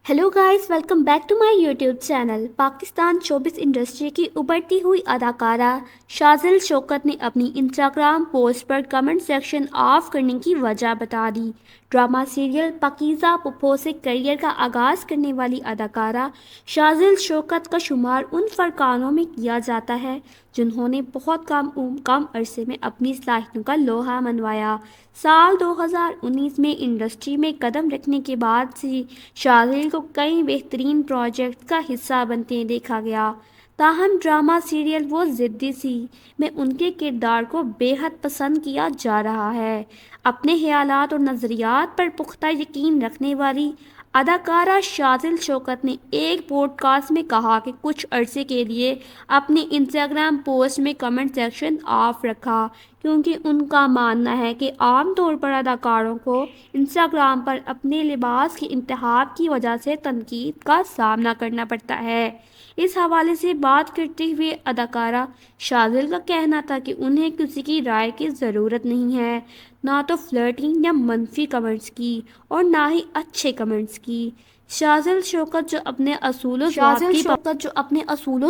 Hello guys, welcome back to my YouTube channel. Pakistan showbiz industry की उभरती हुई अदाकारा शाज़िल शौकत ने अपनी इंस्टाग्राम पोस्ट पर कमेंट सेक्शन ऑफ करने की वजह बता दी। ड्रामा सीरियल पाकीज़ा पुप्पो से करियर का आगाज़ करने वाली अदाकारा शाज़िल शौकत का शुमार उन फ़नकारों में किया जाता है जिन्होंने बहुत कम अरसे में अपनी सलाहियतों का लोहा मनवाया। साल 2019 में इंडस्ट्री में कदम रखने के बाद से शाज़िल को कई बेहतरीन प्रोजेक्ट्स का हिस्सा बनते देखा गया। ताहम ड्रामा सीरियल वो ज़िद्दी सी में उनके किरदार को बेहद पसंद किया जा रहा है। अपने ख़यालात और नज़रियात पर पुख्ता यकीन रखने वाली अदाकारा शाज़िल शौकत ने एक पॉडकास्ट में कहा कि कुछ अरसे के लिए अपनी इंस्टाग्राम पोस्ट में कमेंट सेक्शन ऑफ रखा क्योंकि उनका मानना है कि आम तौर पर अदाकारों को इंस्टाग्राम पर अपने लिबास के इंतखाब की वजह से तनकीद का सामना करना पड़ता है। इस हवाले से बात करते हुए अदाकारा शाज़िल का कहना था कि उन्हें किसी की राय की ज़रूरत नहीं है, ना तो फ्लर्टिंग या मनफी कमेंट्स की और ना ही अच्छे कमेंट्स की। शाज़िल शौकत जो अपने असूल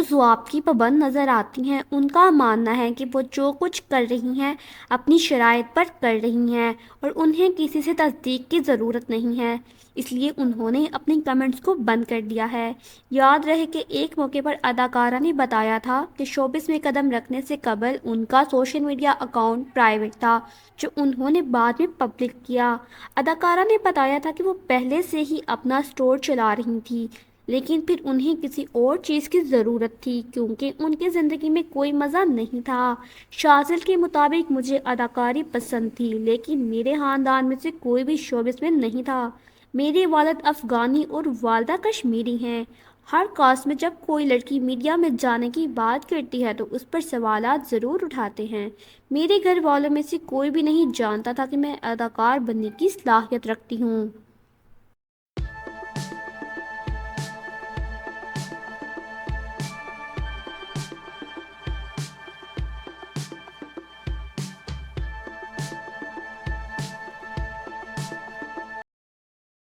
ज़वाब्त की पाबंद नज़र आती हैं, उनका मानना है कि वो जो कुछ कर रही हैं अपनी शराइत पर कर रही हैं और उन्हें किसी से तस्दीक की ज़रूरत नहीं है, इसलिए उन्होंने अपने कमेंट्स को बंद कर दिया है। याद रहे कि एक मौके पर अदाकारा ने बताया था कि शोबिस में कदम रखने से कबल उनका सोशल मीडिया अकाउंट प्राइवेट था, जो उन्होंने बाद में पब्लिक किया। अदाकारा ने बताया था कि वो पहले से ही अपना स्टोर चला रही थी, लेकिन फिर उन्हें किसी और चीज़ की ज़रूरत थी क्योंकि उनकी ज़िंदगी में कोई मज़ा नहीं था। शाज़िल के मुताबिक मुझे अदाकारी पसंद थी, लेकिन मेरे ख़ानदान में से कोई भी शोबिस में नहीं था। मेरे वालिद अफ़गानी और वालदा कश्मीरी हैं। हर कास्ट में जब कोई लड़की मीडिया में जाने की बात करती है तो उस पर सवालात ज़रूर उठाते हैं। मेरे घर वालों में से कोई भी नहीं जानता था कि मैं अदाकार बनने की सलाहियत रखती हूँ।